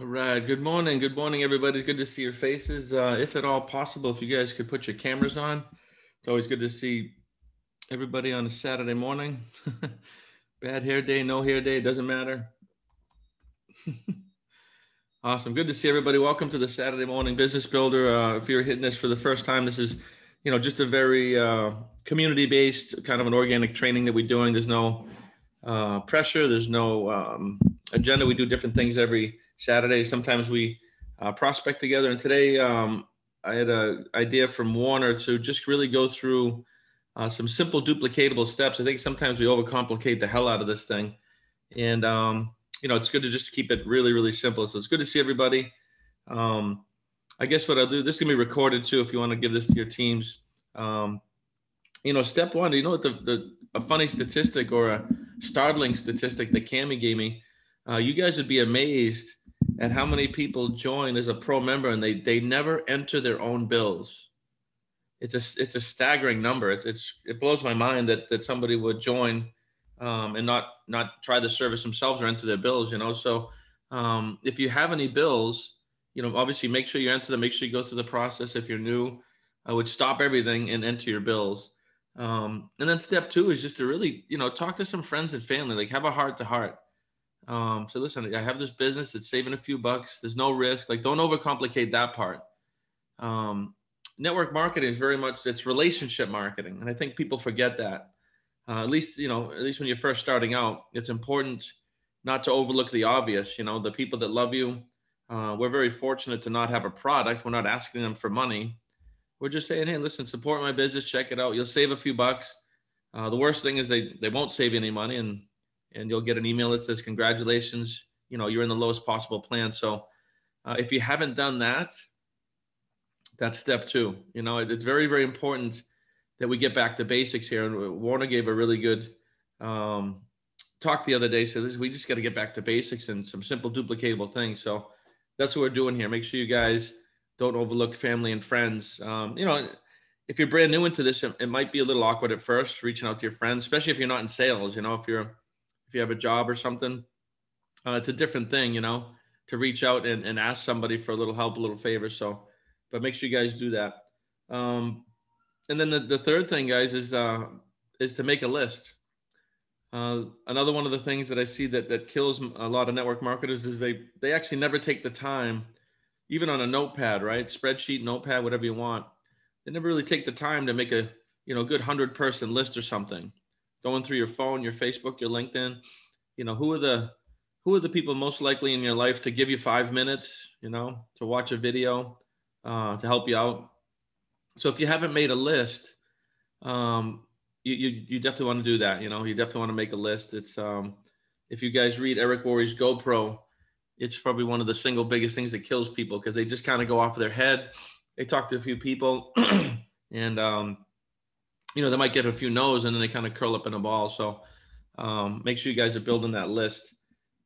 All right. Good morning. Good morning, everybody. Good to see your faces. If at all possible, if you guys could put your cameras on. It's always good to see everybody on a Saturday morning. Bad hair day, no hair day, doesn't matter. Awesome. Good to see everybody. Welcome to the Saturday Morning Business Builder. If you're hitting this for the first time, this is, just a very community-based kind of an organic training that we're doing. There's no pressure. There's no agenda. We do different things every Saturday. Sometimes we prospect together. And today I had an idea from Warner to just really go through some simple duplicatable steps. I think sometimes we overcomplicate the hell out of this thing. And, it's good to just keep it really, really simple. So it's good to see everybody. I guess what I'll do, this is going to be recorded too, if you want to give this to your teams. Step one, what a funny statistic or a startling statistic that Cammie gave me, you guys would be amazed at how many people join as a pro member and they never enter their own bills. It's a staggering number. It blows my mind that somebody would join and not try the service themselves or enter their bills, So if you have any bills, obviously make sure you enter them, make sure you go through the process. If you're new, I would stop everything and enter your bills. And then step two is just to really, talk to some friends and family, like have a heart to heart. So listen, I have this business, it's saving a few bucks. There's no risk. Like don't overcomplicate that part. Network marketing is very much, it's relationship marketing. And I think people forget that. At least when you're first starting out, it's important not to overlook the obvious. The people that love you, we're very fortunate to not have a product. We're not asking them for money. We're just saying, hey, listen, support my business, check it out. You'll save a few bucks. The worst thing is they won't save you any money and you'll get an email that says, congratulations, you're in the lowest possible plan. So if you haven't done that, that's step two. It's very, very important that we get back to basics here. And Warner gave a really good talk the other day. So we just got to get back to basics and some simple duplicatable things. So that's what we're doing here. Make sure you guys don't overlook family and friends. If you're brand new into this, it might be a little awkward at first, reaching out to your friends, especially if you're not in sales. If you have a job or something, it's a different thing, to reach out and ask somebody for a little help, a little favor. So, but make sure you guys do that. And then the third thing, guys, is to make a list. Another one of the things that I see that kills a lot of network marketers is they actually never take the time, even on a notepad, right? Spreadsheet, notepad, whatever you want. They never really take the time to make a good 100-person list or something. Going through your phone, your Facebook, your LinkedIn, who are the people most likely in your life to give you 5 minutes, to watch a video, to help you out. So if you haven't made a list, you definitely want to do that. You definitely want to make a list. It's if you guys read Eric Worre's GoPro, it's probably one of the single biggest things that kills people because they just kind of go off of their head. They talk to a few people and, they might get a few no's and then they kind of curl up in a ball. So make sure you guys are building that list.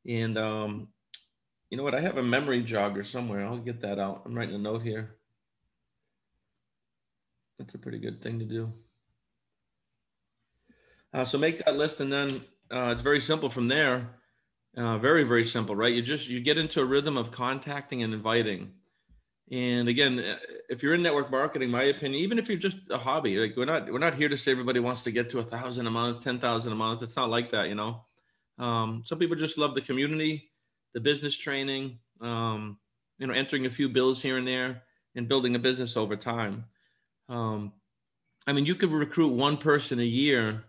And you know what? I have a memory jogger somewhere. I'll get that out. I'm writing a note here. That's a pretty good thing to do. So make that list, and then it's very simple from there. Very, very simple, right? You get into a rhythm of contacting and inviting. And again, if you're in network marketing, my opinion, even if you're just a hobby, like we're not here to say everybody wants to get to 1,000 a month, 10,000 a month. It's not like that, Some people just love the community, the business training, entering a few bills here and there and building a business over time. You could recruit one person a year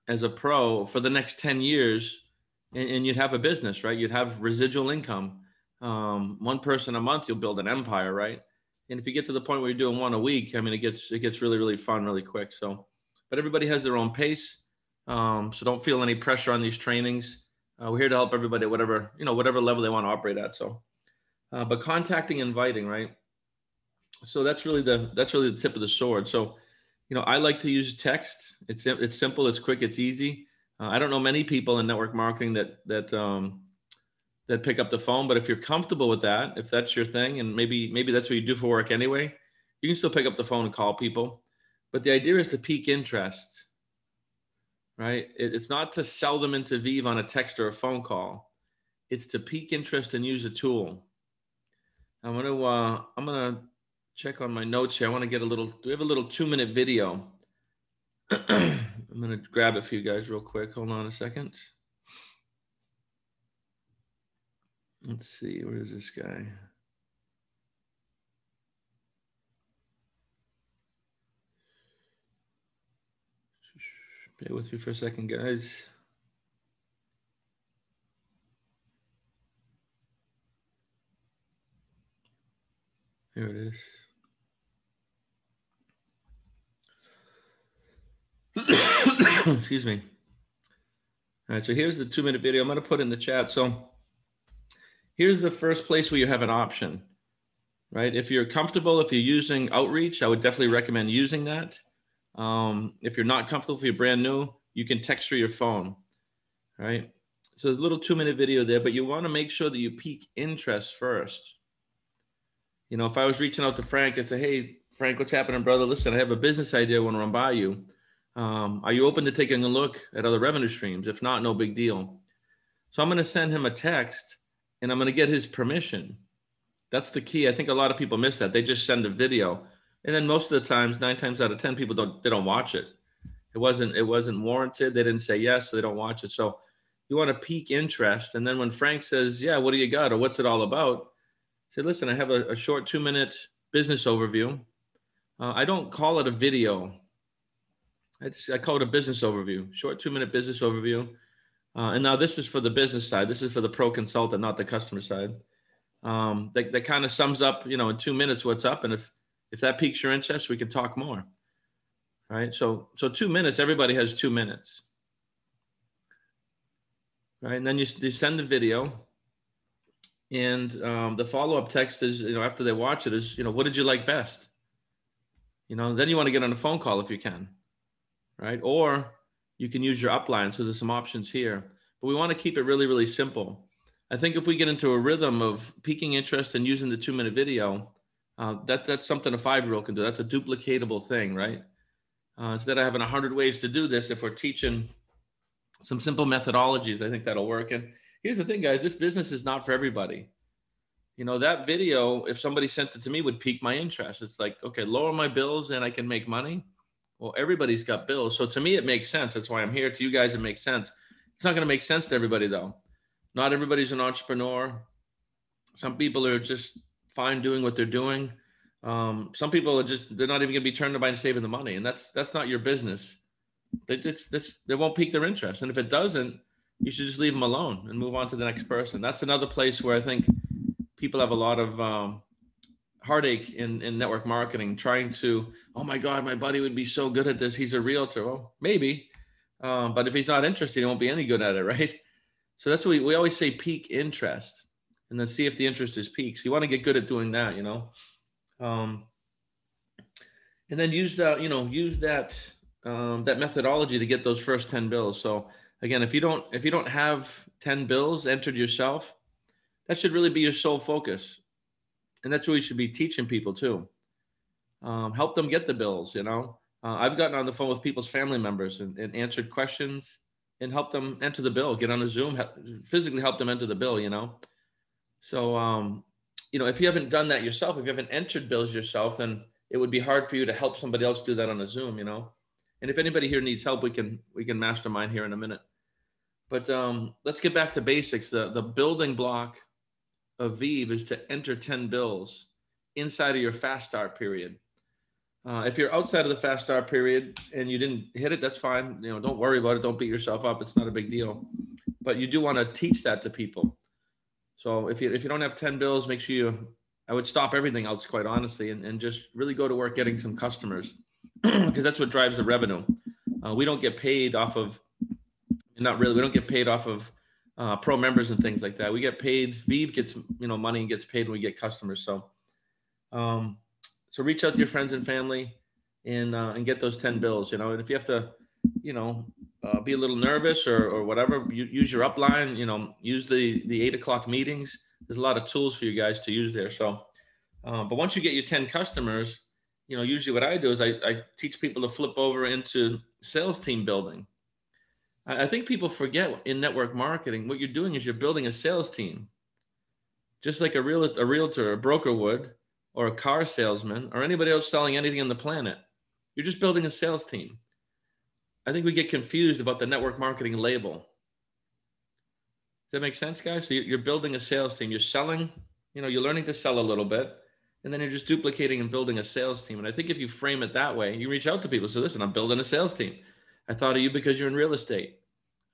as a pro for the next 10 years and you'd have a business, right? You'd have residual income. One person a month, you'll build an empire, right? And if you get to the point where you're doing one a week, it gets really, really fun really quick. So, but everybody has their own pace. So don't feel any pressure on these trainings. We're here to help everybody at whatever level they want to operate at. So, but contacting, inviting, right? So that's really the tip of the sword. So, I like to use text. It's simple, it's quick, it's easy. I don't know many people in network marketing that pick up the phone, but if you're comfortable with that, if that's your thing, and maybe that's what you do for work anyway, you can still pick up the phone and call people. But the idea is to pique interest, right? It's not to sell them into Viv on a text or a phone call. it's to pique interest and use a tool. I'm gonna check on my notes here. I want to get a little. We have a little 2-minute video. I'm gonna grab it for you guys real quick. Hold on a second. Let's see. Where is this guy? Bear with me for a second, guys. Here it is. Excuse me. All right, so here's the 2-minute video. I'm going to put in the chat. So here's the first place where you have an option, right? If you're comfortable, if you're using outreach, I would definitely recommend using that. If you're not comfortable, if you're brand new, you can text through your phone, right? So there's a little 2-minute video there, but you want to make sure that you pique interest first. You know, if I was reaching out to Frank and say, hey, Frank, what's happening, brother? Listen, I have a business idea I want to run by you. Are you open to taking a look at other revenue streams? If not, no big deal. So I'm going to send him a text and I'm going to get his permission. That's the key. I think a lot of people miss that. They just send a video. And then most of the times, 9 times out of 10, people don't watch it. It wasn't warranted. They didn't say yes, so they don't watch it. So you want to pique interest. And then when Frank says, yeah, what do you got? Or what's it all about? Say, listen, I have a short 2-minute business overview. I don't call it a video. I call it a business overview, short 2-minute business overview. And now this is for the business side. This is for the pro consultant, not the customer side. That kind of sums up, you know, in 2 minutes what's up. And if that piques your interest, we can talk more. Right. So 2 minutes, everybody has 2 minutes. Right. And then you send the video. And the follow-up text is, you know, after they watch it is, you know, what did you like best? You know, then you want to get on a phone call if you can. Right. Or you can use your upline. So there's some options here, but we want to keep it really, really simple. I think if we get into a rhythm of piquing interest and using the 2-minute video, that's something a 5-year-old can do. That's a duplicatable thing, right? Instead of having 100 ways to do this, if we're teaching some simple methodologies, I think that'll work. And here's the thing, guys, this business is not for everybody. You know, that video, if somebody sent it to me, would pique my interest. It's like, okay, lower my bills and I can make money. Well, everybody's got bills. So to me, it makes sense. That's why I'm here. To you guys, it makes sense. It's not going to make sense to everybody, though. Not everybody's an entrepreneur. Some people are just fine doing what they're doing. Some people are they're not even going to be turned by saving the money. And that's not your business. They won't pique their interest. And if it doesn't, you should just leave them alone and move on to the next person. That's another place where I think people have a lot of heartache in network marketing, trying to, oh my God, my buddy would be so good at this. He's a realtor. Well, maybe, but if he's not interested, he won't be any good at it, right? So that's what we always say, pique interest, and then see if the interest is piqued. So you want to get good at doing that, you know, and then use that methodology to get those first 10 bills. So again, if you don't have 10 bills entered yourself, that should really be your sole focus. And that's what we should be teaching people too. Help them get the bills, you know. I've gotten on the phone with people's family members and answered questions and helped them enter the bill, get on a Zoom, physically help them enter the bill, you know. So, you know, if you haven't done that yourself, if you haven't entered bills yourself, then it would be hard for you to help somebody else do that on a Zoom, you know. And if anybody here needs help, we can mastermind here in a minute. But let's get back to basics. The building block of Viv is to enter 10 bills inside of your fast start period. If you're outside of the fast start period and you didn't hit it, that's fine. You know, don't worry about it. Don't beat yourself up. It's not a big deal. But you do want to teach that to people. So if you don't have 10 bills, make sure I would stop everything else, quite honestly, and just really go to work getting some customers, because that's what drives the revenue. We don't get paid off of, not really, we don't get paid off of pro members and things like that. We get paid. Viv gets, you know, money and gets paid when we get customers. So, so reach out to your friends and family and get those 10 bills, you know. And if you have to, you know, be a little nervous or whatever, use your upline, you know, use the 8 o'clock meetings. There's a lot of tools for you guys to use there. So, but once you get your 10 customers, you know, usually what I do is I teach people to flip over into sales team building. I think people forget in network marketing, what you're doing is you're building a sales team, just like a realtor, a broker would, or a car salesman, or anybody else selling anything on the planet. You're just building a sales team. I think we get confused about the network marketing label. Does that make sense, guys? So you're building a sales team. You're selling, you're learning to sell a little bit, and then you're just duplicating and building a sales team. And I think if you frame it that way, you reach out to people. So listen, I'm building a sales team. I thought of you because you're in real estate.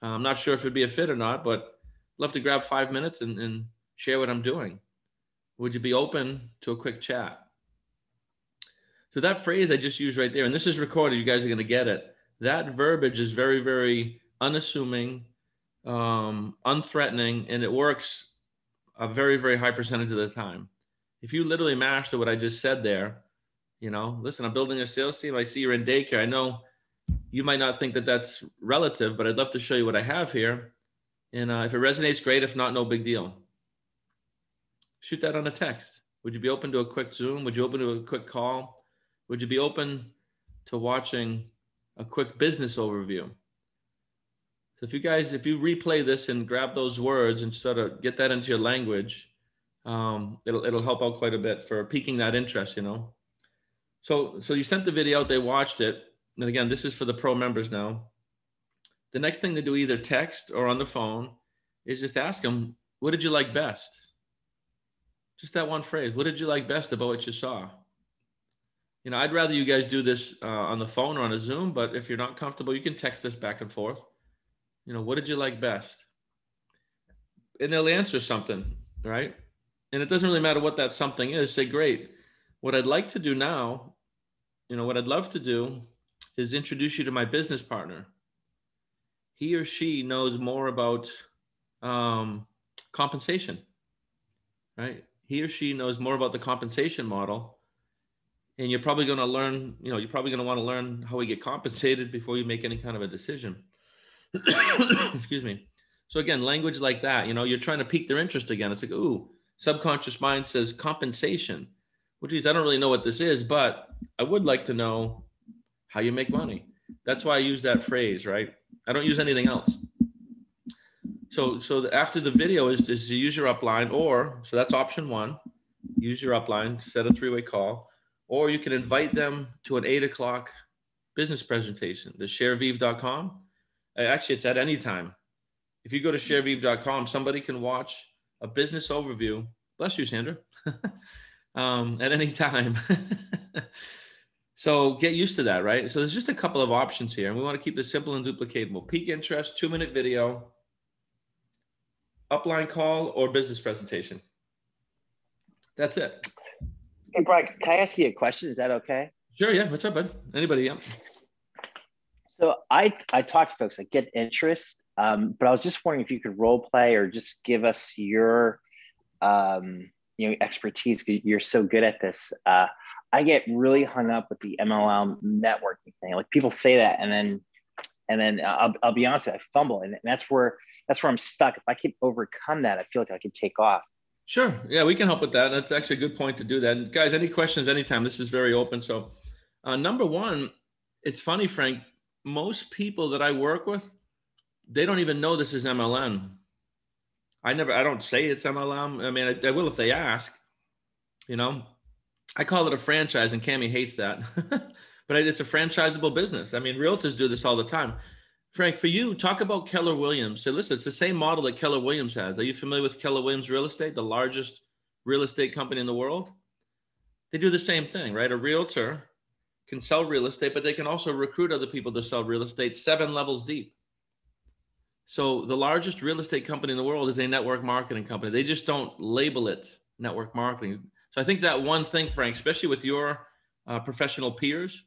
I'm not sure if it'd be a fit or not, but I'd love to grab 5 minutes and share what I'm doing. Would you be open to a quick chat? So that phrase I just used right there, and this is recorded, you guys are going to get it. That verbiage is very, very unassuming, unthreatening, and it works a very, very high percentage of the time. If you literally master what I just said there, listen, I'm building a sales team. I see you're in daycare. I know you might not think that that's relative, but I'd love to show you what I have here. And if it resonates, great. If not, no big deal. Shoot that on a text. Would you be open to a quick Zoom? Would you open to a quick call? Would you be open to watching a quick business overview? So if you replay this and grab those words and sort of get that into your language, it'll help out quite a bit for piquing that interest, So you sent the video out, they watched it. And again, this is for the pro members now. The next thing to do, either text or on the phone, is just ask them, what did you like best? Just that one phrase. What did you like best about what you saw? I'd rather you guys do this on the phone or on a Zoom, but if you're not comfortable, you can text this back and forth. What did you like best? And they'll answer something, right? And it doesn't really matter what that something is. Say, great. What I'd like to do now, what I'd love to do is introduce you to my business partner. He or she knows more about compensation, right? He or she knows more about the compensation model. And you're probably going to learn, you're probably going to want to learn how we get compensated before you make any kind of a decision. Excuse me. So again, language like that, you're trying to pique their interest again. It's like, ooh, subconscious mind says compensation. Well, geez, I don't really know what this is, but I would like to know how you make money. That's why I use that phrase, right? I don't use anything else. So after the video is to use your upline, so that's option one, use your upline, set a 3-way call, or you can invite them to an 8 o'clock business presentation, the shareviv.com. Actually, it's at any time. If you go to shareviv.com, somebody can watch a business overview. Bless you, Sandra. At any time. So get used to that, right? So there's just a couple of options here, and we want to keep this simple and duplicatable. Peak interest, 2-minute video, upline call, or business presentation. That's it. Hey, Brian, can I ask you a question? Is that okay? Sure, yeah. What's up, bud? Anybody? Yeah. So I talk to folks, I get interest, but I was just wondering if you could role play or just give us your expertise. You're so good at this. I get really hung up with the MLM networking thing. Like people say that, and then I'll be honest, I fumble, and that's where I'm stuck. If I can overcome that, I feel like I can take off. Sure. Yeah, we can help with that. That's actually a good point to do that. And guys, any questions anytime? This is very open. So number one, it's funny, Frank, most people that I work with, they don't even know this is MLM. I don't say it's MLM. I mean, I will if they ask, I call it a franchise, and Cami hates that, but it's a franchisable business. I mean, realtors do this all the time. Frank, for you, talk about Keller Williams. So listen, it's the same model that Keller Williams has. Are you familiar with Keller Williams Real Estate, the largest real estate company in the world? They do the same thing, right? A realtor can sell real estate, but they can also recruit other people to sell real estate 7 levels deep. So the largest real estate company in the world is a network marketing company. They just don't label it network marketing. So I think that one thing, Frank, especially with your professional peers,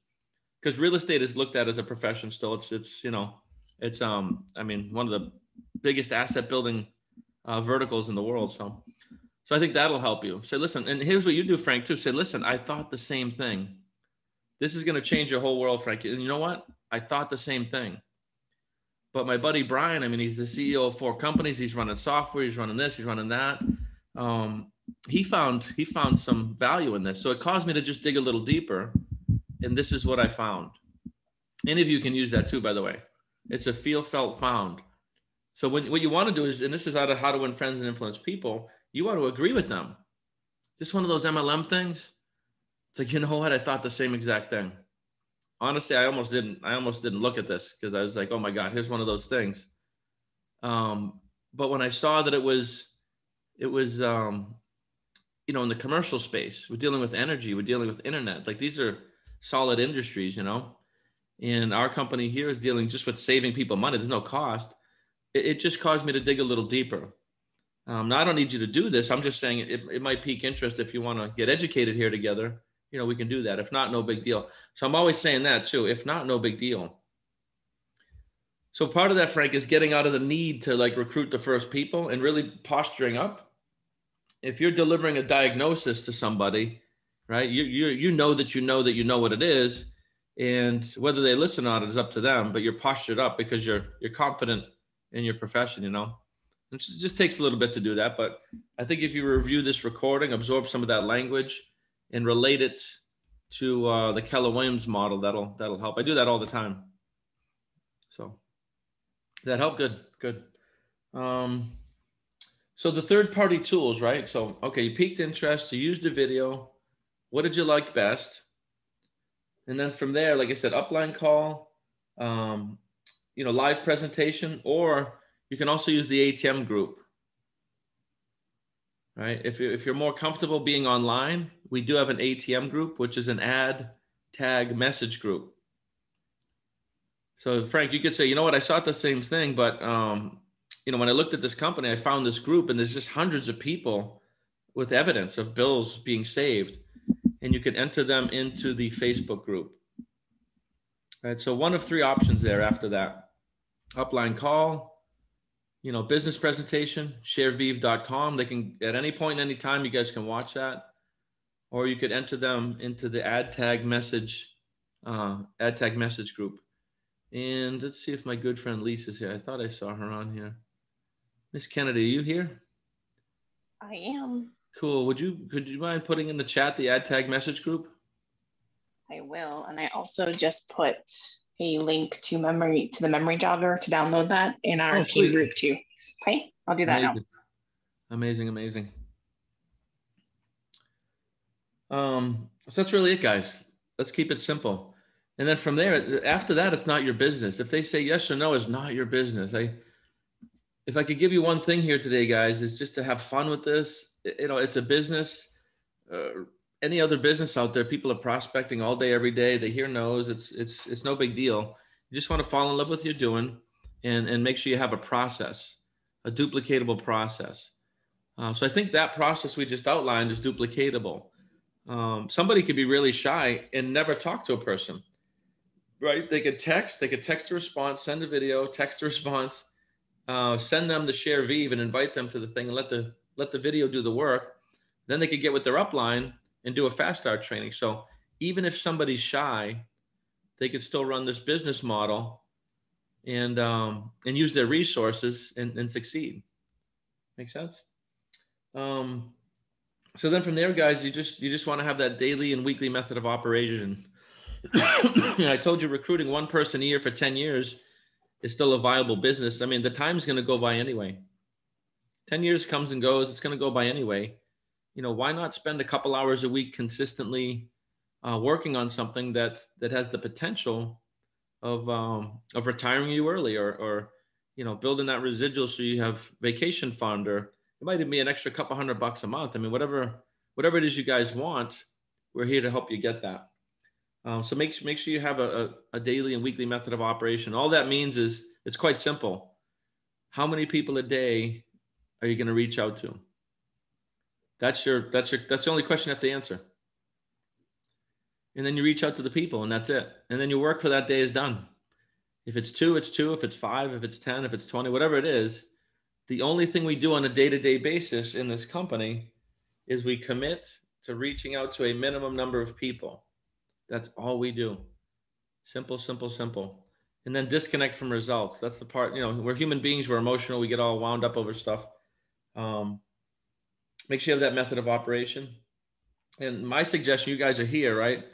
because real estate is looked at as a profession still. It's one of the biggest asset building verticals in the world. So I think that'll help you. Say, listen, and here's what you do, Frank, too. Say, listen, I thought the same thing. This is going to change your whole world, Frank. And you know what? I thought the same thing. But my buddy Brian, he's the CEO of 4 companies. He's running software. He's running this. He's running that. He found some value in this. So it caused me to just dig a little deeper. And this is what I found. Any of you can use that too, by the way. It's a feel, felt, found. So what you want to do is, and this is out of How to Win Friends and Influence People, you want to agree with them. Just one of those MLM things. It's like, you know what? I thought the same exact thing. Honestly, I almost didn't look at this because I was like, oh my God, here's one of those things. But when I saw that it was, you know, in the commercial space, we're dealing with energy, we're dealing with internet. Like these are solid industries, you know, and our company here is dealing just with saving people money. There's no cost. It just caused me to dig a little deeper. Now I don't need you to do this. I'm just saying it might pique interest if you want to get educated here together. You know, we can do that. If not, no big deal. So I'm always saying that too. If not, no big deal. So part of that, Frank, is getting out of the need to like recruit the first people and really posturing up. If you're delivering a diagnosis to somebody, right, you know that you know that you know what it is, and whether they listen on it is up to them. But you're postured up because you're confident in your profession. You know, it just takes a little bit to do that. But I think if you review this recording, absorb some of that language, and relate it to the Keller Williams model, that'll help. I do that all the time. So that helped. Good. So the third-party tools, right? So, okay, you piqued interest, you used the video. What did you like best? And then from there, like I said, upline call, you know, live presentation, or you can also use the ATM group, right? If you're more comfortable being online, we do have an ATM group, which is an ad tag message group. So Frank, you could say, you know what, I saw the same thing, but you know, when I looked at this company, I found this group and there's just hundreds of people with evidence of bills being saved, and you could enter them into the Facebook group. Right. So one of three options there after that: upline call, you know, business presentation, shareviv.com. They can, at any point in any time, you guys can watch that, or you could enter them into the ad tag message group. And let's see if my good friend Lisa's here. I thought I saw her on here. Miss Kennedy, are you here? I am. Cool. Could you mind putting in the chat the ad tag message group? I will. And I also just put a link to the memory jogger to download that in our team group too. Okay, I'll do that now. Amazing. So that's really it, guys. Let's keep it simple. And then from there, after that, it's not your business. If they say yes or no, it's not your business. If I could give you one thing here today, guys, is just to have fun with this. You know, it's a business. Any other business out there, people are prospecting all day, every day. They hear no's. It's no big deal. You just want to fall in love with what you're doing, and make sure you have a process, a duplicatable process. So I think that process we just outlined is duplicatable. Somebody could be really shy and never talk to a person, right? They could text a response, send a video, text a response, send them to share Viv and invite them to the thing and let the video do the work. Then they could get with their upline and do a fast start training. So even if somebody's shy, they could still run this business model and use their resources and succeed. Make sense? So then from there, guys, you just want to have that daily and weekly method of operation. I told you recruiting one person a year for 10 years is still a viable business. I mean, the time's going to go by anyway. 10 years comes and goes. It's going to go by anyway. You know, why not spend a couple hours a week consistently working on something that has the potential of retiring you early, or you know, building that residual so you have vacation fund, or it might even be an extra couple $100 a month. I mean, whatever it is you guys want, we're here to help you get that. So make sure you have a daily and weekly method of operation. All that means is it's quite simple. How many people a day are you going to reach out to? That's the only question you have to answer. And then you reach out to the people, and that's it. And then your work for that day is done. If it's 2, it's 2. If it's 5, if it's 10, if it's 20, whatever it is, the only thing we do on a day-to-day basis in this company is we commit to reaching out to a minimum number of people. That's all we do. Simple. And then disconnect from results. That's the part, you know, we're human beings, we're emotional, we get all wound up over stuff. Make sure you have that method of operation. And my suggestion, you guys are here, right?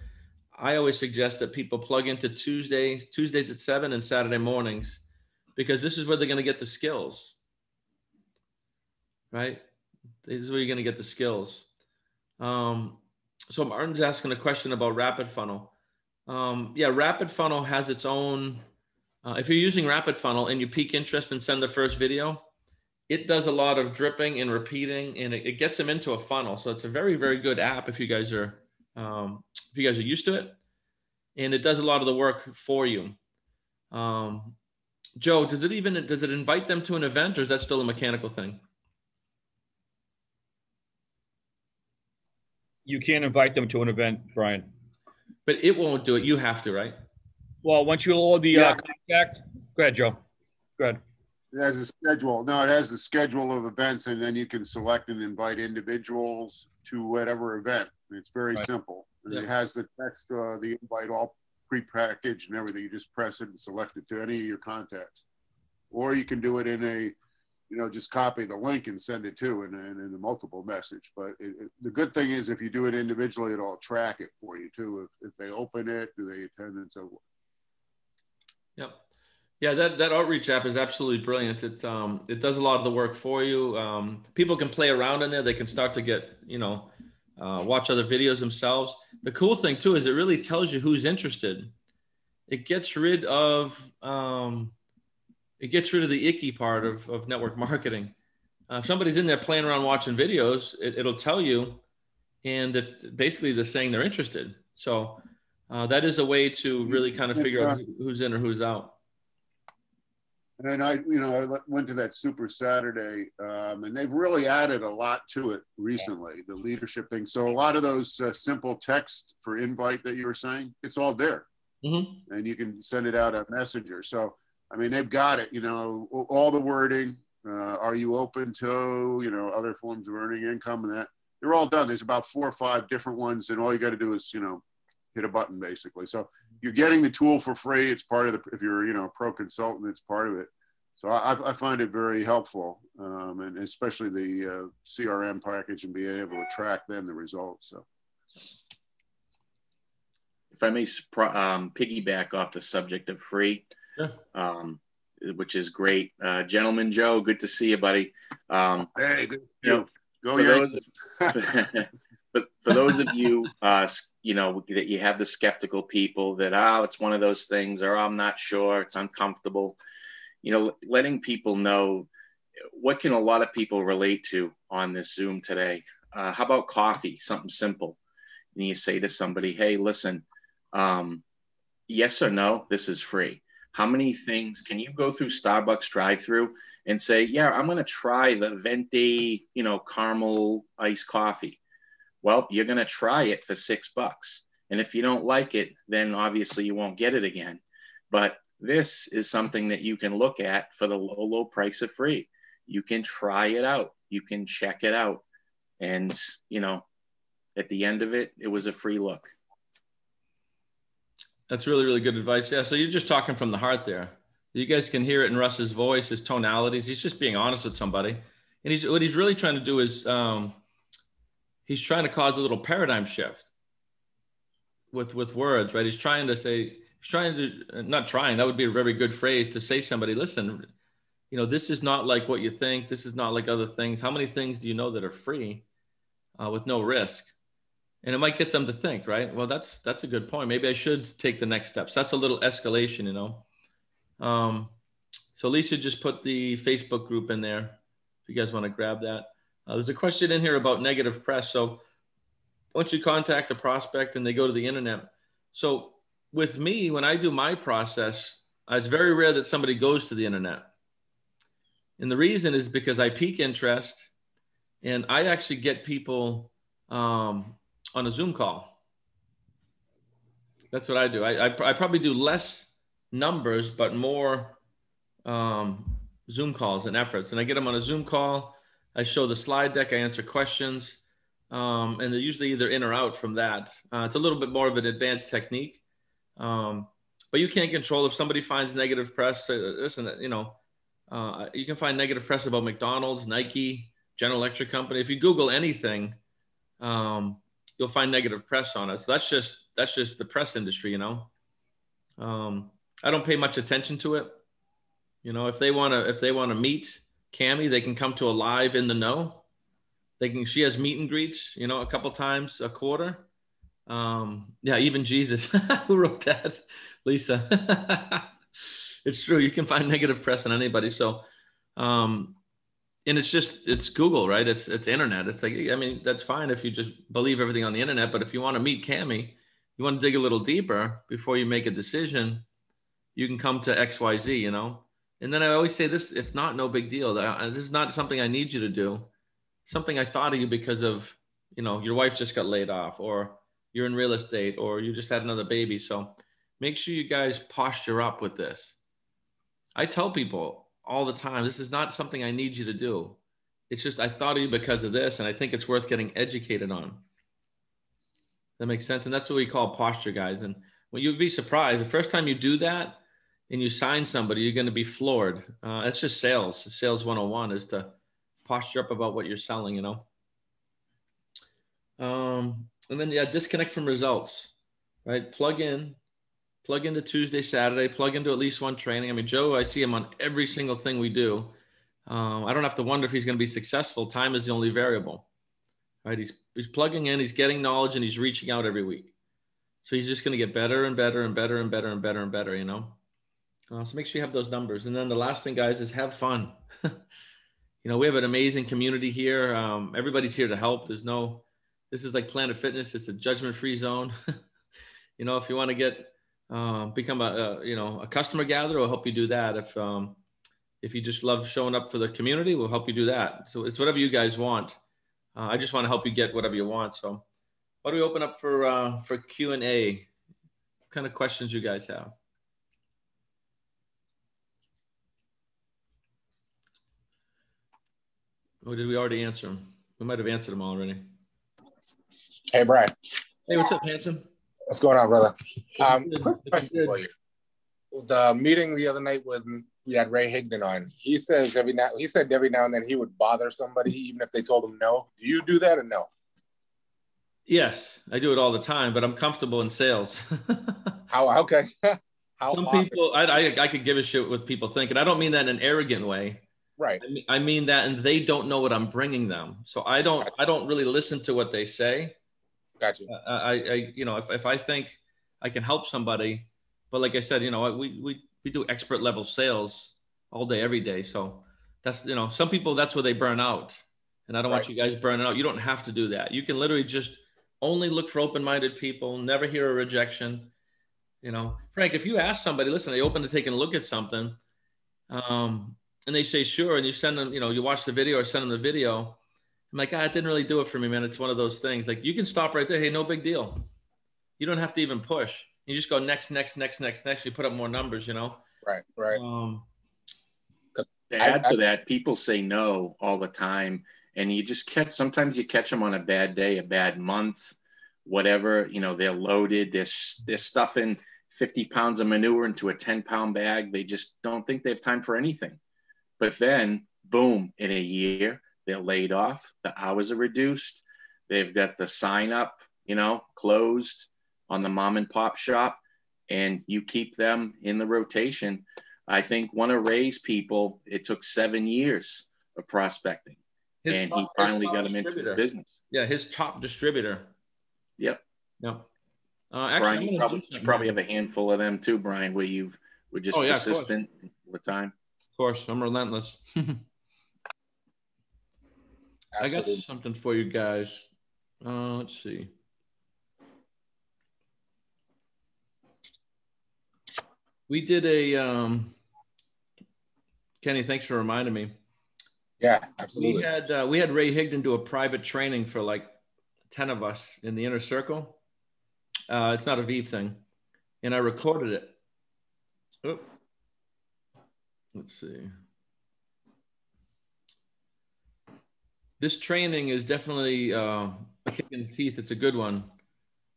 I always suggest that people plug into Tuesdays at 7 and Saturday mornings because this is where they're going to get the skills, right? This is where you're going to get the skills. So Martin's asking a question about Rapid Funnel. Yeah, Rapid Funnel has its own, if you're using Rapid Funnel and you peak interest and send the first video, it does a lot of dripping and repeating, and it gets them into a funnel. So it's a very, very good app if you guys are used to it, and it does a lot of the work for you. Joe, does it invite them to an event, or is that still a mechanical thing? You can't invite them to an event, Brian. But it won't do it. You have to, right? Well, once you load the contact, go ahead, Joe. Go ahead. It has a schedule. No, it has a schedule of events, and then you can select and invite individuals to whatever event. It's very simple. And it has the text, the invite all prepackaged and everything. You just press it and select it to any of your contacts. Or you can do it in a, just copy the link and send it to in a multiple message. But the good thing is if you do it individually, it'll track it for you too. If they open it, do they attend, and so forth. Yep. Yeah, that outreach app is absolutely brilliant. It does a lot of the work for you. People can play around in there. They can start to get, watch other videos themselves. The cool thing too is it really tells you who's interested. It gets rid of the icky part of network marketing. If somebody's in there playing around watching videos, it'll tell you, and it's basically they're saying they're interested. So that is a way to really kind of figure out who's in or who's out. And I went to that Super Saturday, and they've really added a lot to it recently, the leadership thing. So a lot of those simple text for invite that you were saying, it's all there. Mm-hmm. And you can send it out at Messenger. So, I mean, they've got it, all the wording. Are you open to, other forms of earning income, and that they're all done. There's about 4 or 5 different ones, and all you got to do is, hit a button basically. So you're getting the tool for free. It's part of if you're, a pro consultant, it's part of it. So I find it very helpful, and especially the CRM package and being able to track then the results. So, if I may piggyback off the subject of free, which is great. Gentleman Joe, good to see you, buddy. Hey, good. Go But for those of you, that you have the skeptical people that, it's one of those things, or I'm not sure, it's uncomfortable. Letting people know what can a lot of people relate to on this Zoom today. How about coffee? Something simple. And you say to somebody, hey, listen, yes or no, this is free. How many things can you go through Starbucks drive-through and say, yeah, I'm going to try the venti, caramel iced coffee. Well, you're going to try it for $6. And if you don't like it, then obviously you won't get it again. But this is something that you can look at for the low price of free. You can try it out. You can check it out. And, at the end of it, it was a free look. That's really, really good advice. Yeah. So you're just talking from the heart there. You guys can hear it in Russ's voice, his tonalities. He's just being honest with somebody. And what he's really trying to do is he's trying to cause a little paradigm shift with words, right? That would be a very good phrase to say somebody, listen, this is not like what you think. This is not like other things. How many things do you know that are free with no risk? And it might get them to think, right? Well, that's a good point. Maybe I should take the next steps. That's a little escalation, So Lisa just put the Facebook group in there if you guys want to grab that. There's a question in here about negative press. So once you contact a prospect and they go to the internet. So with me, when I do my process, it's very rare that somebody goes to the internet. And the reason is because I peak interest and I actually get people on a Zoom call. That's what I do. I probably do less numbers, but more Zoom calls and efforts. And I get them on a Zoom call. I show the slide deck. I answer questions. And they're usually either in or out from that. It's a little bit more of an advanced technique. But you can't control if somebody finds negative press. Listen, you can find negative press about McDonald's, Nike, General Electric Company. If you Google anything, you'll find negative press on it. So that's just the press industry, I don't pay much attention to it. You know, if they want to meet Cammie, they can come to a live in the know. She has meet and greets, you know, a couple times a quarter. Yeah, even Jesus. Who wrote that? Lisa. It's true. You can find negative press on anybody. So, and it's Google, right? It's internet. It's like, I mean, that's fine if you just believe everything on the internet, but if you want to meet Cammie, you want to dig a little deeper before you make a decision, you can come to XYZ, you know? And then I always say this, if not, no big deal. This is not something I need you to do. Something I thought of you because of, you know, your wife just got laid off, or you're in real estate, or you just had another baby. So make sure you guys posture up with this. I tell people all the time, this is not something I need you to do. It's just, I thought of you because of this, and I think it's worth getting educated on. That makes sense. And that's what we call posture, guys. And when you'd be surprised, the first time you do that and you sign somebody, you're going to be floored. It's just sales. Sales 101 is to posture up about what you're selling, you know? And then, yeah, disconnect from results, right? Plug into Tuesday, Saturday, plug into at least one training. I mean, Joe, I see him on every single thing we do. I don't have to wonder if he's going to be successful. Time is the only variable, right? He's plugging in, he's getting knowledge, and he's reaching out every week. So he's just going to get better and better and better and better and better and better, you know? So make sure you have those numbers. And then the last thing, guys, is have fun. You know, we have an amazing community here. Everybody's here to help. This is like Planet Fitness. It's a judgment-free zone. You know, if you want to become a customer gatherer, we'll help you do that. If you just love showing up for the community, we'll help you do that. So it's whatever you guys want. I just want to help you get whatever you want. So why don't we open up for Q&A? What kind of questions you guys have? Or did we already answer them? We might have answered them already. Hey, Brian. Hey, what's up, handsome? What's going on, brother? Quick question for you. The meeting the other night when we had Ray Higdon on, he said every now and then he would bother somebody even if they told him no. Do you do that or no? Yes, I do it all the time, but I'm comfortable in sales. Okay. Some people, I could give a shit what people think, and I don't mean that in an arrogant way. Right. I mean that, and they don't know what I'm bringing them. So I don't really listen to what they say. Gotcha. You know, if I think I can help somebody, but like I said, you know, we do expert level sales all day, every day. So that's, you know, some people, that's where they burn out, and I don't want you guys burning out. You don't have to do that. You can literally just only look for open-minded people, never hear a rejection. You know, Frank, if you ask somebody, listen, they open to taking a look at something, and they say, sure. And you send them, you know, you watch the video or send them the video. I'm like, it didn't really do it for me, man. It's one of those things. Like, you can stop right there. Hey, no big deal. You don't have to even push. You just go next. You put up more numbers, you know? Right. To add to that, people say no all the time. And you just sometimes you catch them on a bad day, a bad month, whatever. You know, they're loaded. They're stuffing 50 pounds of manure into a 10-pound bag. They just don't think they have time for anything. But then, boom, in a year, they're laid off. The hours are reduced. They've got the sign up, you know, closed on the mom and pop shop, and you keep them in the rotation. I think one of Ray's people, it took 7 years of prospecting, and he finally got him into his business. Yeah, his top distributor. Yep. Yep. Actually, Brian, you probably have a handful of them too, Brian, where we're just persistent with time. Of course, I'm relentless. I got something for you guys. Let's see. We did a Kenny, thanks for reminding me. Yeah, absolutely. We had Ray Higdon do a private training for like 10 of us in the inner circle. It's not a Viv thing, and I recorded it. Oh. Let's see. This training is definitely a kick in the teeth. It's a good one.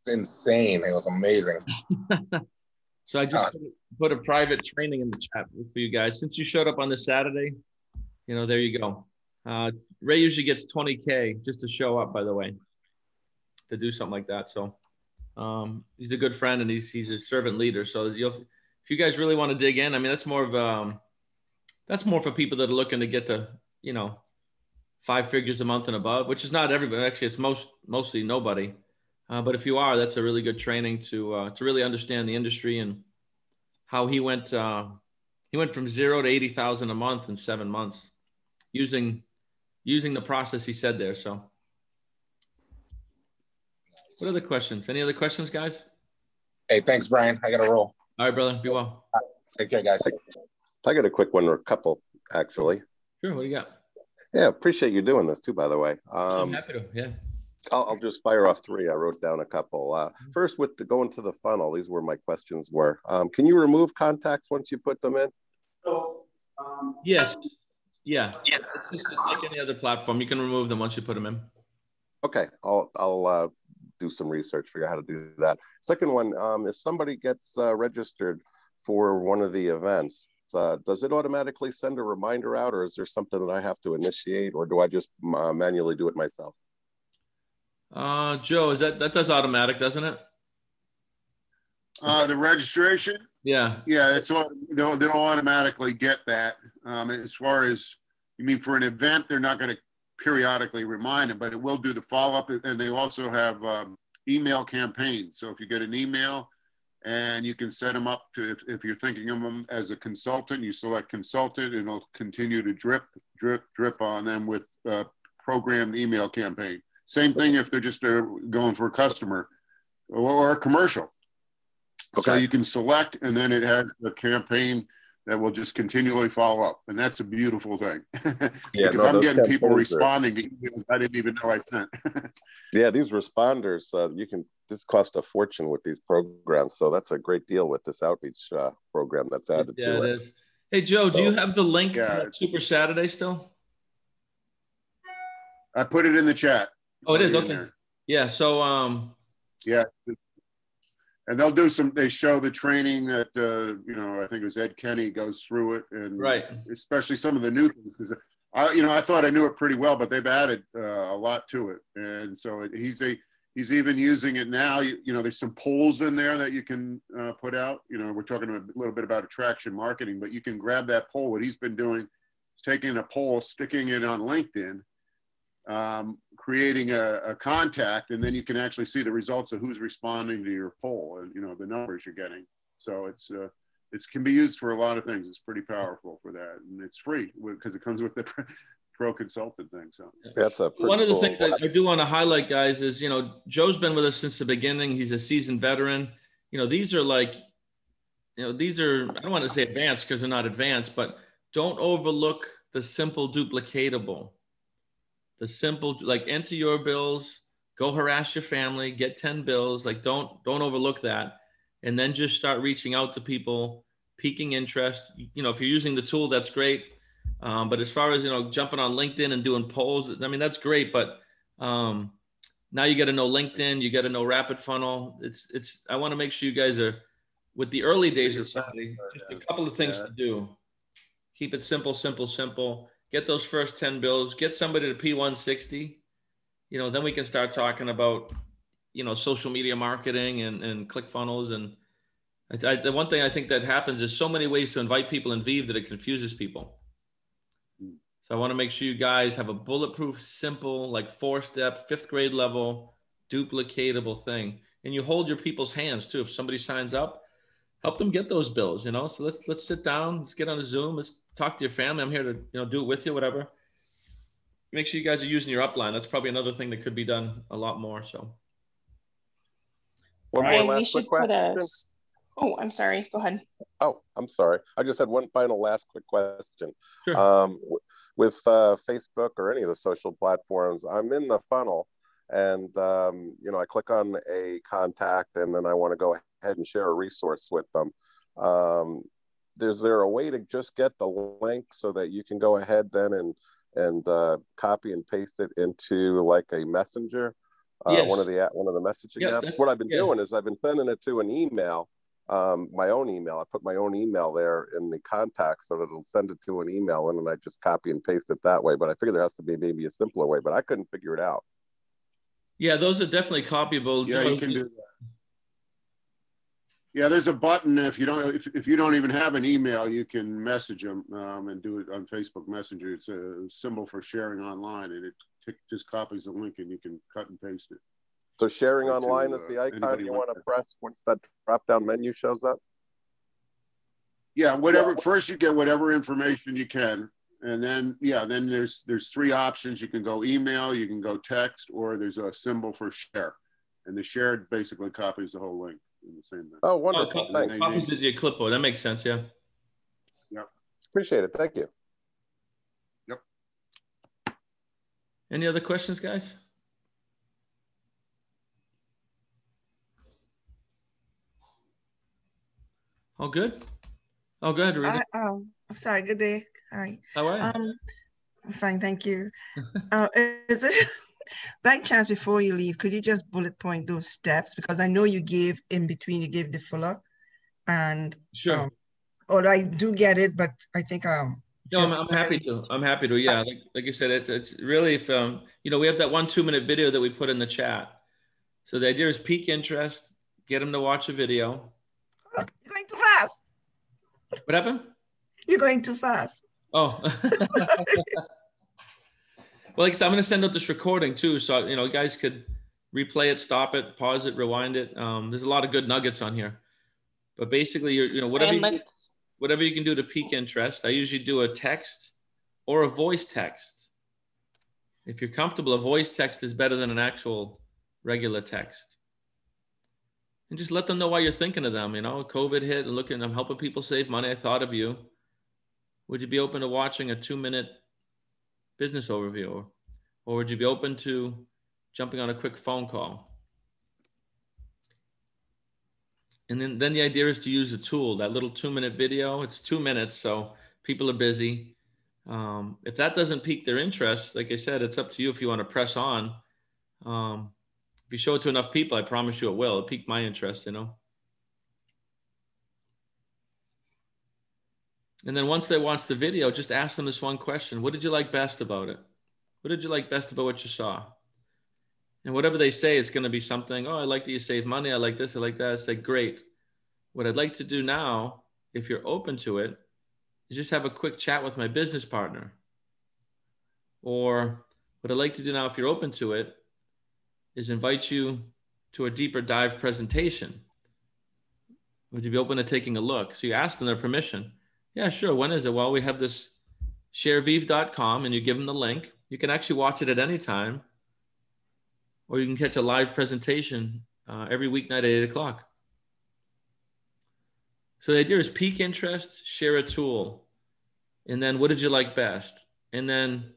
It's insane. It was amazing. So I just put a private training in the chat for you guys. Since you showed up on this Saturday, you know, there you go. Ray usually gets 20K just to show up, by the way, to do something like that. So he's a good friend, and he's a servant leader. So if you guys really want to dig in, I mean, that's more of That's more for people that are looking to get to, 5 figures a month and above, which is not everybody. Actually, it's mostly nobody. But if you are, that's a really good training to really understand the industry and how he went from 0 to 80,000 a month in 7 months using the process he said there. So what other questions? Any other questions, guys? Hey, thanks, Brian. I got to roll. All right, brother. Be well. Take care, guys. I got a quick one, or a couple, actually. Sure. What do you got? Yeah, appreciate you doing this too, by the way. I'm happy to. Yeah. I'll just fire off 3. I wrote down a couple. First, with going to the funnel, these were my questions were. Can you remove contacts once you put them in? Yes. Yeah. It's like any other platform. You can remove them once you put them in. Okay. I'll do some research, figure out how to do that. Second one, if somebody gets registered for one of the events, does it automatically send a reminder out, or is there something that I have to initiate, or do I just manually do it myself? Joe, that does automatic, doesn't it? The registration? Yeah. Yeah, they'll automatically get that. As far as, you mean for an event, they're not going to periodically remind them, but it will do the follow-up, and they also have email campaigns. So if you get an email, and you can set them up to, if you're thinking of them as a consultant, you select consultant, and it'll continue to drip on them with programmed email campaign. Same thing if they're just going for a customer or a commercial. Okay. So you can select, and then it has a campaign that will just continually follow up. And that's a beautiful thing. Yeah, because I'm getting people responding to emails I didn't even know I sent. Yeah, these responders, this cost a fortune with these programs. So that's a great deal with this outreach program that's added to it. Yeah, it is. Hey, Joe, do you have the link to that Super Saturday still? I put it in the chat. Oh, it is? Okay. Yeah, so... yeah. And they'll do they show the training that, I think it was Ed Kenny goes through it. And right. Especially some of the new things, because, I thought I knew it pretty well, but they've added a lot to it. And so he's even using it now. There's some polls in there that you can put out. We're talking a little bit about attraction marketing, but you can grab that poll. What he's been doing is taking a poll, sticking it on LinkedIn, creating a contact, and then you can actually see the results of who's responding to your poll and the numbers you're getting. So it can be used for a lot of things. It's pretty powerful for that, and it's free because it comes with the pro consultant thing. So that's one of the things I do want to highlight, guys, is Joe's been with us since the beginning. He's a seasoned veteran. These are like, these are, I don't want to say advanced because they're not advanced, but don't overlook the simple duplicatable. The simple, like, enter your bills, go harass your family, get 10 bills. Like, don't overlook that. And then just start reaching out to people, piquing interest. If you're using the tool, that's great. But as far as, jumping on LinkedIn and doing polls, I mean, that's great. But now you got to know LinkedIn, you got to know Rapid Funnel. I want to make sure you guys are, with the early days of somebody, just a couple of things to do. Keep it simple, simple, simple. Get those first 10 bills, get somebody to P160, then we can start talking about, social media marketing and ClickFunnels. And the one thing I think that happens is so many ways to invite people in Viv that it confuses people. So I want to make sure you guys have a bulletproof, simple, like 4-step, 5th grade level, duplicatable thing. And you hold your people's hands too. If somebody signs up, help them get those bills, So let's sit down, let's get on a Zoom, let's talk to your family. I'm here to, do it with you, whatever. Make sure you guys are using your upline. That's probably another thing that could be done a lot more. So. One more last quick question. Oh, I'm sorry. Go ahead. Oh, I'm sorry. I just had one final last quick question. Sure. With Facebook or any of the social platforms, I'm in the funnel and, I click on a contact and then I want to go ahead and share a resource with them. Is there a way to just get the link so that you can go ahead then and copy and paste it into like a messenger, yes. one of the messaging apps? What I've been doing is I've been sending it to an email, my own email. I put my own email there in the contacts so that it'll send it to an email, and then I just copy and paste it that way. But I figure there has to be maybe a simpler way, but I couldn't figure it out. Yeah, those are definitely copyable. Yeah, you can do that. Yeah, there's a button. If you don't even have an email, you can message them and do it on Facebook Messenger. It's a symbol for sharing online, and it just copies the link, and you can cut and paste it. So sharing online is the icon you want to press once that drop-down menu shows up? Yeah, whatever. First, you get whatever information you can, and then then there's 3 options. You can go email, you can go text, or there's a symbol for share, and the share basically copies the whole link in the same thing. Oh, wonderful! Thanks. Copies it to your clipboard. That makes sense. Yeah. Yep. Appreciate it. Thank you. Yep. Any other questions, guys? All good? Oh, go ahead, Rita. I'm sorry. Good day. Hi. How are you? I'm fine, thank you. Is it by chance before you leave, could you just bullet point those steps? Because I know you gave in between, you gave the fuller, and sure. Or I do get it, but I think no, I'm happy to. I'm happy to. Yeah, like you said, it's really if we have that 1 2-minute video that we put in the chat. So the idea is pique interest, get them to watch a video. You're going too fast. What happened? You're going too fast. Oh. Well, like I said, I'm going to send out this recording too, so you guys could replay it, stop it, pause it, rewind it. There's a lot of good nuggets on here. But basically, whatever you can do to pique interest. I usually do a text or a voice text. If you're comfortable, a voice text is better than an actual regular text. And just let them know why you're thinking of them. COVID hit and I'm helping people save money. I thought of you. Would you be open to watching a 2-minute business overview? Or would you be open to jumping on a quick phone call? And then the idea is to use a tool, that little 2-minute video. It's 2 minutes, so people are busy. If that doesn't pique their interest, like I said, it's up to you if you want to press on. If you show it to enough people, I promise you it will. It piqued my interest, And then once they watch the video, just ask them this one question. What did you like best about it? What did you like best about what you saw? And whatever they say, it's going to be something, I like that you save money. I like this, I like that. It's like, great. What I'd like to do now, if you're open to it, is just have a quick chat with my business partner. Or what I'd like to do now, if you're open to it, is invite you to a deeper dive presentation. Would you be open to taking a look? So you ask them their permission. Yeah, sure. When is it? Well, we have this shareviv.com and you give them the link. You can actually watch it at any time, or you can catch a live presentation every weeknight at 8 o'clock. So the idea is pique interest, share a tool, and then what did you like best? And then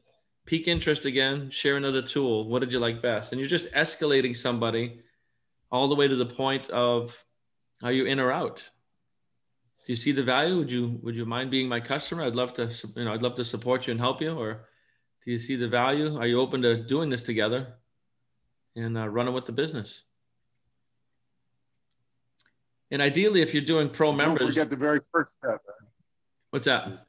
pique interest again, share another tool. What did you like best? And you're just escalating somebody all the way to the point of, are you in or out? Do you see the value? Would you mind being my customer? I'd love to support you and help you. Or do you see the value? Are you open to doing this together and running with the business? And ideally, if you're doing pro members, don't forget the very first step. What's that?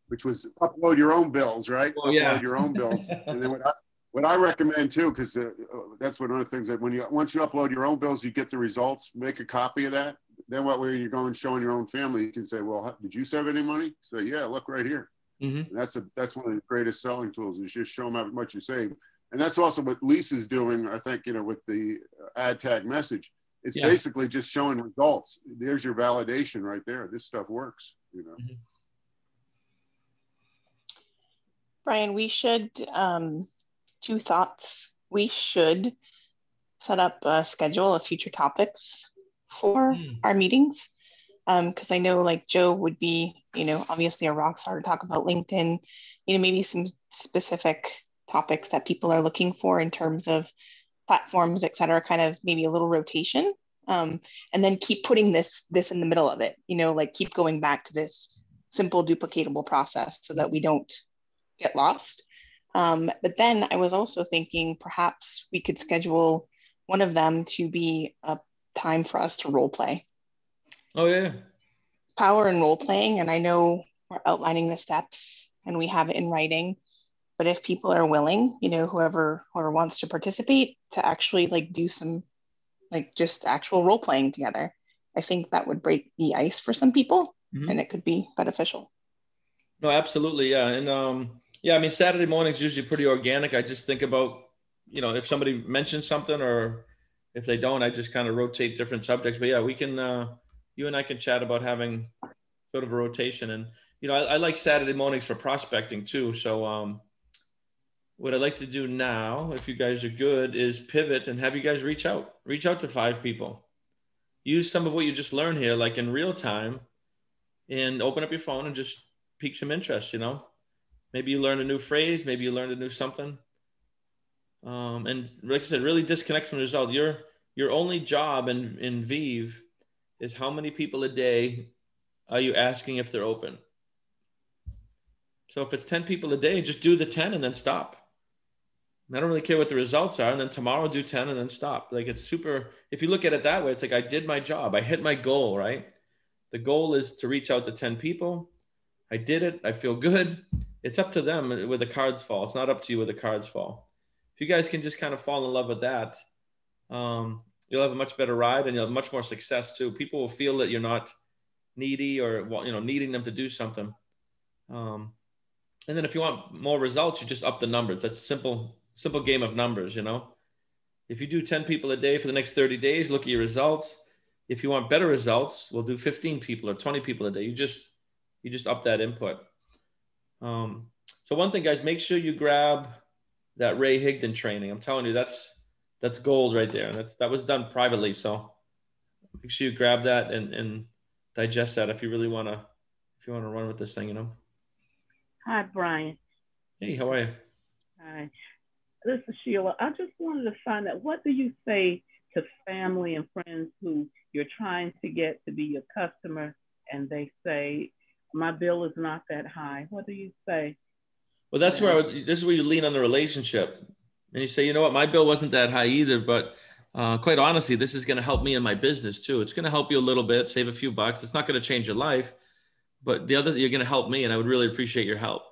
Which was upload your own bills, right? Oh, yeah. Upload your own bills. And then what I recommend too, because that's one of the things that once you upload your own bills, you get the results. Make a copy of that. Then what way you're going showing your own family, you can say, well, did you save any money? So yeah, look right here. Mm-hmm. That's one of the greatest selling tools, is just show them how much you save. And that's also what Lisa's doing, I think, with the ad tag message. It's basically just showing results. There's your validation right there. This stuff works, Mm-hmm. Brian, we should, 2 thoughts. We should set up a schedule of future topics for our meetings. Because I know like Joe would be, obviously a rock star to talk about LinkedIn, maybe some specific topics that people are looking for in terms of platforms, et cetera, kind of maybe a little rotation. And then keep putting this in the middle of it, like keep going back to this simple duplicatable process so that we don't get lost. But then I was also thinking perhaps we could schedule one of them to be a time for us to role play. Oh yeah. Power in role playing. And I know we're outlining the steps and we have it in writing, but if people are willing, whoever wants to participate, to actually like do some like just actual role playing together I think that would break the ice for some people, and it could be beneficial. No, absolutely. Yeah. And yeah, I mean, Saturday morning's usually pretty organic. I just think about, you know, if somebody mentions something, or if they don't, I just kind of rotate different subjects. But yeah, we can, you and I can chat about having sort of a rotation. And, you know, I like Saturday mornings for prospecting too. So what I'd like to do now, if you guys are good, is pivot and have you guys reach out to 5 people. Use some of what you just learned here, like in real time, and open up your phone and just pique some interest, you know. Maybe you learned a new phrase, maybe you learned a new something. And like I said, really disconnect from the result. Your only job in Viv is how many people a day are you asking if they're open. So if it's 10 people a day, just do the 10 and then stop. I don't really care what the results are. And then tomorrow do 10 and then stop. Like, it's super, if you look at it that way, it's like, I did my job. I hit my goal, right? The goal is to reach out to 10 people. I did it. I feel good. It's up to them where the cards fall. It's not up to you where the cards fall. If you guys can just kind of fall in love with that, you'll have a much better ride, and you'll have much more success too. People will feel that you're not needy or, you know, needing them to do something. And then if you want more results, you just up the numbers. That's a simple game of numbers, you know. If you do 10 people a day for the next 30 days, look at your results. If you want better results, we'll do 15 people or 20 people a day. You just up that input. So one thing, guys, make sure you grab that Ray Higdon training. I'm telling you, that's gold right there. And that was done privately. So make sure you grab that and digest that if you really want to run with this thing, you know. Hi, Brian. Hey, how are you? Hi. This is Sheila. I just wanted to find out, what do you say to family and friends who you're trying to get to be your customer, and they say, my bill is not that high? What do you say? Well, that's where this is where you lean on the relationship. And you say, you know what, my bill wasn't that high either, but quite honestly, this is going to help me in my business too. It's going to help you a little bit, save a few bucks. It's not going to change your life, but you're going to help me, and I would really appreciate your help.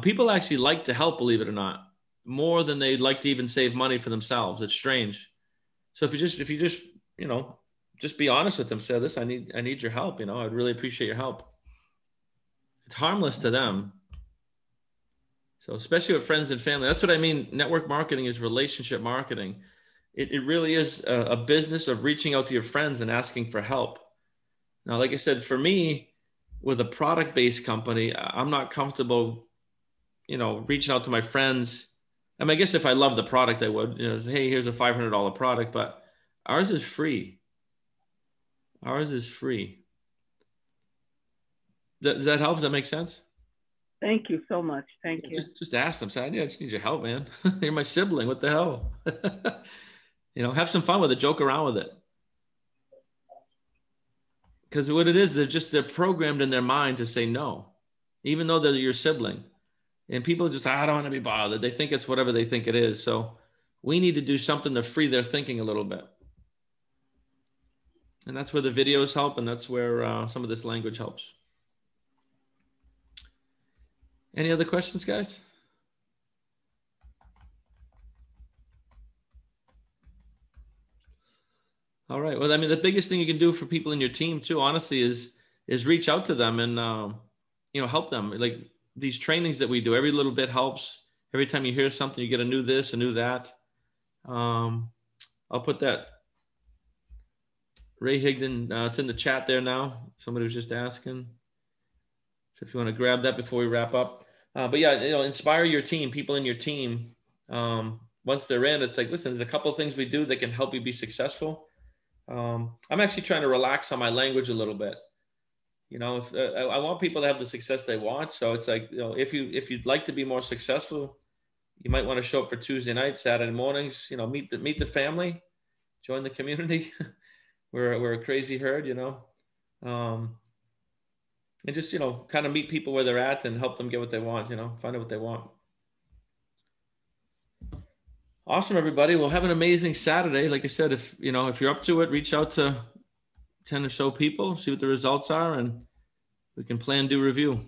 People actually like to help, believe it or not, more than they'd like to even save money for themselves. It's strange. So if you just, you know, just be honest with them, say, this, I need your help. You know, I'd really appreciate your help. It's harmless to them. So especially with friends and family, that's what I mean. Network marketing is relationship marketing. It really is a business of reaching out to your friends and asking for help. Now, like I said, for me, with a product-based company, I'm not comfortable, you know, reaching out to my friends. I mean, I guess if I love the product, I would, you know, say, hey, here's a $500 product, but ours is free. Ours is free. Does that help? Does that make sense? Thank you so much. Thank you. Just ask them. Say, yeah, I just need your help, man. You're my sibling. What the hell? You know, have some fun with it. Joke around with it. Because what it is, they're programmed in their mind to say no, even though they're your sibling. And people just, I don't want to be bothered. They think it's whatever they think it is. So we need to do something to free their thinking a little bit. And that's where the videos help. And that's where some of this language helps. Any other questions, guys? All right. Well, I mean, the biggest thing you can do for people in your team too, honestly, is reach out to them and, you know, help them. Like these trainings that we do, every little bit helps. Every time you hear something, you get a new this, a new that. I'll put that Ray Higdon, it's in the chat there now. Somebody was just asking. So if you want to grab that before we wrap up. But yeah, you know, inspire your team, people in your team. Once they're in, it's like, listen, there's a couple of things we do that can help you be successful. I'm actually trying to relax on my language a little bit. You know, if I want people to have the success they want. So it's like, you know, if you'd like to be more successful, you might want to show up for Tuesday nights, Saturday mornings, you know, meet the family, join the community. We're a crazy herd, you know, and just, you know, kind of meet people where they're at and help them get what they want, you know, find out what they want. Awesome, everybody. Well, have an amazing Saturday. Like I said, if you're up to it, reach out to 10 or so people, see what the results are, and we can plan, do review.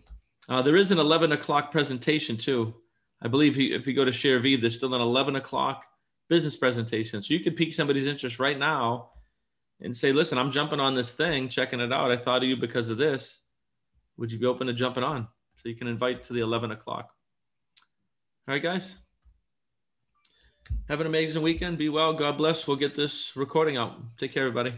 There is an 11 o'clock presentation too. I believe if you go to Share Viv, there's still an 11 o'clock business presentation. So you could pique somebody's interest right now and say, listen, I'm jumping on this thing, checking it out. I thought of you because of this. Would you be open to jumping on? So you can invite to the 11 o'clock. All right, guys. Have an amazing weekend. Be well. God bless. We'll get this recording out. Take care, everybody.